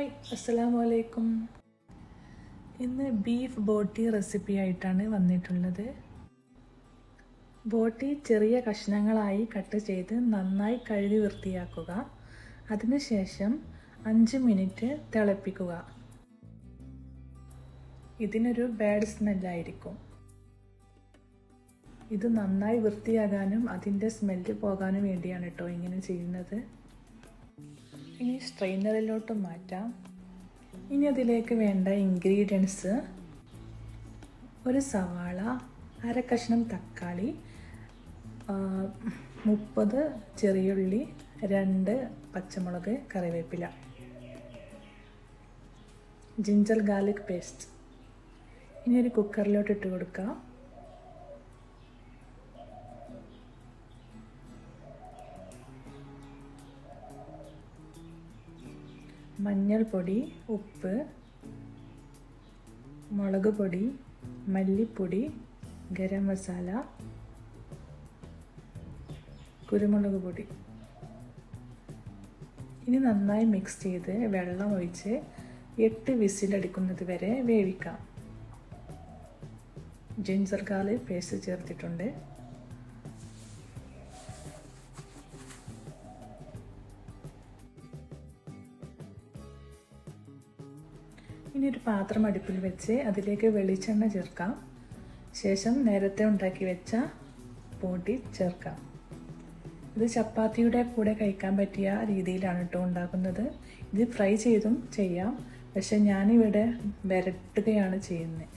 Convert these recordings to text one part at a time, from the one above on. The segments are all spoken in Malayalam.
ഹായ്, അസ്സലാമു അലൈക്കും. ഇന്ന് ബീഫ് ബോട്ടി റെസിപ്പി ആയിട്ടാണ് വന്നിട്ടുള്ളത്. ബോട്ടി ചെറിയ കഷ്ണങ്ങളായി കട്ട് ചെയ്ത് നന്നായി കഴുകി വൃത്തിയാക്കുക. അതിനുശേഷം 5 മിനിറ്റ് തിളപ്പിക്കുക. ഇതിനൊരു ബാഡ് സ്മെല്ലായിരിക്കും. ഇത് നന്നായി വൃത്തിയാകാനും അതിൻ്റെ സ്മെല്ല് പോകാനും വേണ്ടിയാണ് കേട്ടോ ഇങ്ങനെ ചെയ്യുന്നത്. ഇനി സ്ട്രെയിനറിലോട്ട് മാറ്റാം. ഇനി അതിലേക്ക് വേണ്ട ഇൻഗ്രീഡിയൻസ്: ഒരു സവാള, അര കഷ്ണം തക്കാളി, 30 ചെറിയുള്ളി, 2 പച്ചമുളക്, കറിവേപ്പില, ജിഞ്ചർ ഗാർലിക് പേസ്റ്റ്. ഇനി ഒരു കുക്കറിലോട്ട് ഇട്ട് കൊടുക്കാം. മഞ്ഞൾപ്പൊടി, ഉപ്പ്, മുളക് പൊടി, മല്ലിപ്പൊടി, ഗരം മസാല, കുരുമുളക് പൊടി. ഇനി നന്നായി മിക്സ് ചെയ്ത് വെള്ളം ഒഴിച്ച് 8 വിസിലടിക്കുന്നത് വരെ വേവിക്കാം. ജിഞ്ചർ ഗാർലിക് പേസ്റ്റ് ചേർത്തിട്ടുണ്ട്. ഇനി ഒരു പാത്രം അടുപ്പിൽ വെച്ച് അതിലേക്ക് വെളിച്ചെണ്ണ ചേർക്കാം. ശേഷം നേരത്തെ ഉണ്ടാക്കി വെച്ച ബോട്ടി ചേർക്കാം. ഇത് ചപ്പാത്തിയുടെ കൂടെ കഴിക്കാൻ പറ്റിയ രീതിയിലാണ് കേട്ടോ ഉണ്ടാക്കുന്നത്. ഇത് ഫ്രൈ ചെയ്തും ചെയ്യാം, പക്ഷെ ഞാനിവിടെ വരട്ടുകയാണ് ചെയ്യുന്നത്.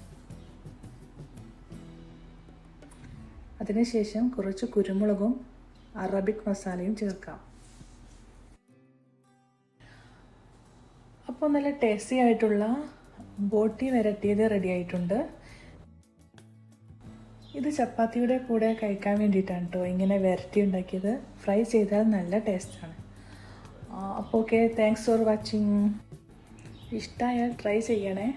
അതിനുശേഷം കുറച്ച് കുരുമുളകും അറബിക് മസാലയും ചേർക്കാം. അപ്പോൾ നല്ല ടേസ്റ്റി ആയിട്ടുള്ള ബോട്ടി വരട്ടിയത് റെഡി ആയിട്ടുണ്ട്. ഇത് ചപ്പാത്തിയുടെ കൂടെ കഴിക്കാൻ വേണ്ടിയിട്ടാണ് കേട്ടോ ഇങ്ങനെ വരട്ടി ഉണ്ടാക്കിയത്. ഫ്രൈ ചെയ്താൽ നല്ല ടേസ്റ്റാണ്. അപ്പോൾ ഓക്കെ, താങ്ക്സ് ഫോർ വാച്ചിങ്. ഇഷ്ടമായാൽ ട്രൈ ചെയ്യണേ.